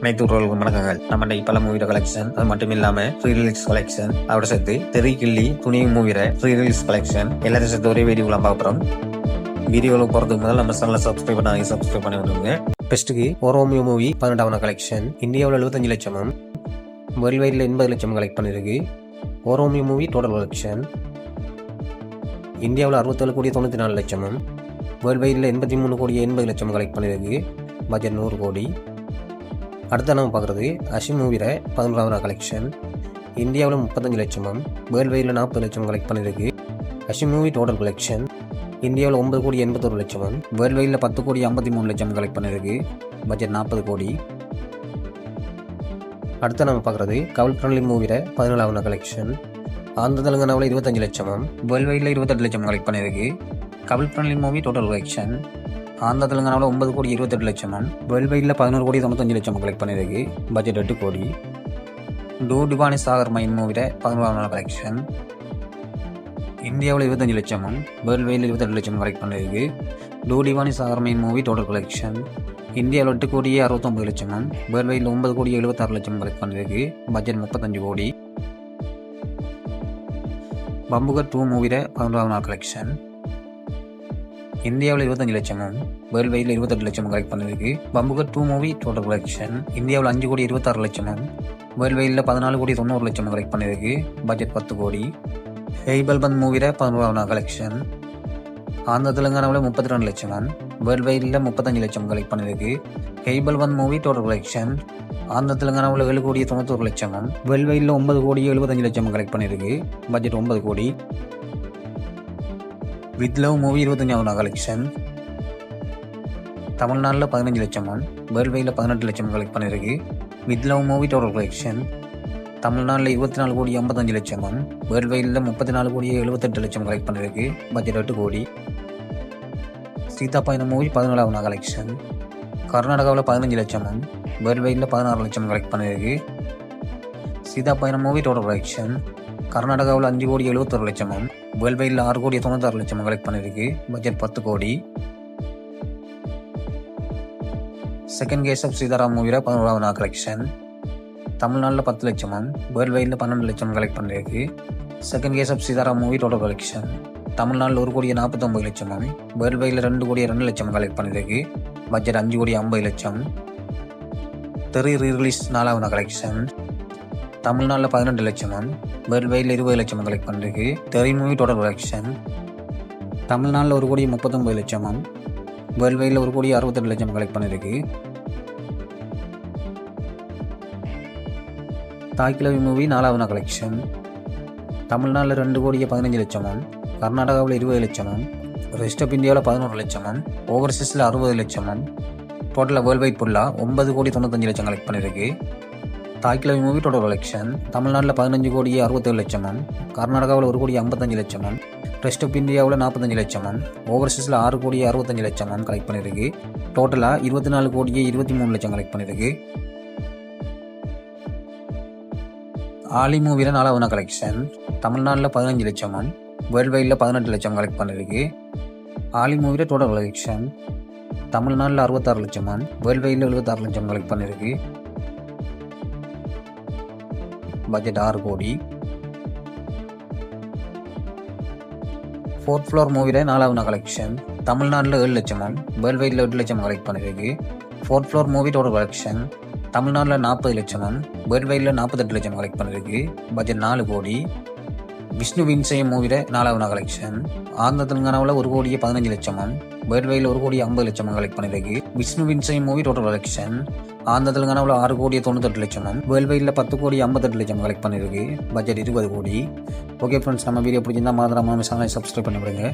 அனைத்து உறவுகளுக்கும் வணக்கங்கள். நம்ம பல மூவியோட கலெக்ஷன், அது மட்டும் இல்லாம ஃப்ரீ ரிலீஸ் கலெக்ஷன், அதோட சேர்த்து தெரி கிள்ளி துணி மூவியோட ஃப்ரீ ரிலீஸ் கலெக்ஷன் எல்லாரும் சேர்த்து ஒரே வீடியோலாம் பார்க்குறோம். வீடியோவில் போறதுக்கு முதல்ல நம்ம சேனலை சப்ஸ்கிரைப் பண்ணி விடுங்க. ஃபர்ஸ்ட்டுக்கு ஓரோமியோ மூவி 12வது கலெக்ஷன் இந்தியாவில் 75 லட்சமும் வேர்ல்டு வைடில் 80 லட்சம் கலெக்ட் பண்ணிருக்கு. ஓரோமியோ மூவி டோட்டல் கலெக்ஷன் இந்தியாவில் 67 கோடி 94 லட்சமும் வேர்ல்டு வைடில் 83 கோடி 80 லட்சம் கலெக்ட் பண்ணிருக்கு. பட்ஜெட் 100 கோடி. அடுத்த நம்ம பார்க்குறது அஷி மூவியில் 11வது கலெக்ஷன் இந்தியாவில் 35 லட்சமும் வேர்ல்டு வைடில் 40 லட்சம் கலெக்ட் பண்ணிருக்கு. அஷி மூவி டோட்டல் கலெக்ஷன் இந்தியாவில் 9 கோடி 81 லட்சமும் வேர்ல்டு வைடில் 10 கோடி 53 லட்சம் கலெக்ட் பண்ணிருக்கு. பட்ஜெட் 40 கோடி. அடுத்த நம்ம பார்க்குறது கவுல் ஃப்ரெண்ட்லி மூவியில் 14வது கலெக்ஷன் ஆந்திர தெலுங்கானாவில் 25 லட்சமும் வேர்ல்டு வைடில் 28 லட்சம் கலெக்ட் பண்ணிருக்கு. கவுல் friendly movie total collection Andhra தெலுங்கானாவில் 9 கோடி 28 லட்சமும் வேர்ல்டு வைடில் 11 கோடி 95 லட்சம் கலெக்ட் பண்ணிருக்கு. பட்ஜெட் 8 கோடி. டூ டிவானி சாகர் மைன் மூவியில் 11வது கலெக்ஷன் இந்தியாவில் 25 லட்சமும் வேர்ல்டு வைடில் 28 லட்சம் கலெக்ட் பண்ணிருக்கு. டூ டிவானி சாகர் மைன் மூவி டோட்டல் கலெக்ஷன் இந்தியாவில் 8 கோடி 69 லட்சமும் வேர்ல்டு வைடில் 9 கோடி 76 லட்சம் கலெக்ட் பண்ணிருக்கு. பட்ஜெட் 35 கோடி. பம்புகர் 2 மூவியில் 11வது கலெக்ஷன் இந்தியாவில் 25 லட்சமும் வேர்ல்டு வைடில் 28 லட்சம் கலெக்ட் பண்ணிருக்கு. பம்புகர் 2 மூவி டோட்டல் கலெக்ஷன் இந்தியாவில் 5 கோடி 26 லட்சமும் வேர்ல்டு வைடில் 14 கோடி 90 லட்சம் கலெக்ட் பண்ணிருக்கு. பட்ஜெட் 10 கோடி. ஹெய்பல்பந்த் மூவியில் 11வது கலெக்ஷன் ஆந்திர தெலுங்கானாவில் 32 லட்சமும் வேர்ல்டு வைடில் 35 லட்சம் கலெக்ட் பண்ணிருக்கு. ஹெய்பல்பந்த் மூவி டோட்டல் கலெக்ஷன் ஆந்திர தெலுங்கானாவில் 7 கோடி 91 லட்சமும் வேர்ல்டு வைடில் 9 கோடி 75 லட்சம் கலெக்ட் பண்ணிருக்கு. பட்ஜெட் 9 கோடி. வித் லவ் மூவி 25வது கலெக்ஷன் தமிழ்நாட்டில் 15 லட்சமும் வேர்ல்டு வைடில் 18 லட்சம் கலெக்ட் பண்ணிருக்கு. With love movie total collection தமிழ்நாட்டில் 24 கோடி 55 லட்சமும் வேர்ல்டு வைடில் 34 கோடி 78 லட்சம் கலெக்ட் பண்ணிருக்கு. பட்ஜெட் 8 கோடி. சீதா பயணம் மூவி 14வது கலெக்ஷன் கர்நாடகாவில் 15 லட்சமும் வேர்ல்டு வைடில் 16 லட்சம் கலெக்ட் பண்ணிருக்கு. சீதா பயணம் மூவி டோட்டல் கலெக்ஷன் கர்நாடகாவில் 5 கோடி 71 லட்சமும் வேர்ல்டு வைடில் 6 கோடி 96 லட்சம் கலெக்ட் பண்ணிருக்கு. பட்ஜெட் 10 கோடி. செகண்ட் கேஸ் ஆஃப் சீதாராம் மூவியில் 11வது கலெக்ஷன் தமிழ்நாட்டில் 10 லட்சமும் வேர்ல்டு வைடில் 12 லட்சம் கலெக்ட் பண்ணிருக்கு. Second case of Sitaram movie total collection தமிழ்நாட்டில் 1 கோடி 49 லட்சமும் வேர்ல்டு வைடில் 2 கோடி 2 லட்சம் கலெக்ட் பண்ணிருக்கு. பட்ஜெட் 5 கோடி 50 லட்சம். தெரி ரீரிலீஸ் 4வது கலெக்ஷன் தமிழ்நாட்டில் 18 லட்சமும் வேர்ல்டு வைடில் 20 லட்சம் கலெக்ட் பண்ணிருக்கு. தெரி மூவி டோட்டல் கலெக்ஷன் தமிழ்நாட்டில் 1 கோடி 39 லட்சமும் வேர்ல்டு வைடில் 1 கோடி 68 லட்சம் கலெக்ட் பண்ணிருக்கு. தாய்க்கிழவி மூவி 4வது கலெக்ஷன் தமிழ்நாட்டில் 2 கோடி 15 லட்சமும் கர்நாடகாவில் 20 லட்சமும் ரெஸ்ட் ஆஃப் இந்தியாவில் 11 லட்சமும் ஓவர்சீஸில் 60 லட்சமும் டோட்டலாக வேர்ல்டு வைட் ஃபுல்லாக 9 கோடி 95 லட்சம் கலெக்ட் பண்ணிருக்கு. தாய்க்கிழவி மூவி டோட்டல் கலெக்ஷன் தமிழ்நாட்டில் 15 கோடி 67 லட்சமும் கர்நாடகாவில் 1 கோடி 55 லட்சமும் ரெஸ்ட் ஆஃப் இந்தியாவில் 45 லட்சமும் ஓவர்சீஸில் 6 கோடி 65 லட்சமும் கலெக்ட் பண்ணியிருக்கு. டோட்டலாக 24 கோடி 23 லட்சம் கலெக்ட் பண்ணியிருக்கு. ஆலி மூவியில் 4வது கலெக்ஷன் தமிழ்நாட்டில் 15 லட்சமும் வேர்ல்டு வைடில் 18 லட்சம் கலெக்ட் பண்ணியிருக்கு. ஆலி மூவியில் டோட்டல் கலெக்ஷன் தமிழ்நாட்டில் 66 லட்சமும் வேர்ல்டு வைடில் 76 லட்சம் கலெக்ட் பண்ணியிருக்கு. பட்ஜெட் 6 கோடி. ஃபோர்த் ஃப்ளோர் மூவியில் 4வது கலெக்ஷன் தமிழ்நாட்டில் 7 லட்சமும் வேர்ல்டு வைடில் 8 லட்சம் கலெக்ட் பண்ணியிருக்கு. Fourth floor movie total collection தமிழ்நாட்டில் 40 லட்சமும் வேர்ல்டு வைடில் 48 லட்சம் கலெக்ட் பண்ணியிருக்கு. பட்ஜெட் 4 கோடி. விஷ்ணு வின்சயம் மூவியில் 4வது கலெக்ஷன் ஆந்திர தெலுங்கானாவில் 1 கோடி 15 லட்சமும் வேர்ல்டு வைடில் 1 கோடி 50 லட்சம் கலெக்ட் பண்ணியிருக்கு. Vishnu Vinyasam movie total collection Andhra தெலுங்கானாவில் 6 கோடி 98 லட்சமும் வேர்ல்டு வைடில் 10 கோடி 58 லட்சம் கலெக்ட் பண்ணியிருக்கு. பட்ஜெட் 20 கோடி. ஓகே ஃப்ரெண்ட்ஸ், நம்ம வீடியோ பிடிச்சிருந்தா மறந்துடாம சேனலை சப்ஸ்கிரைப் பண்ணிவிடுங்க.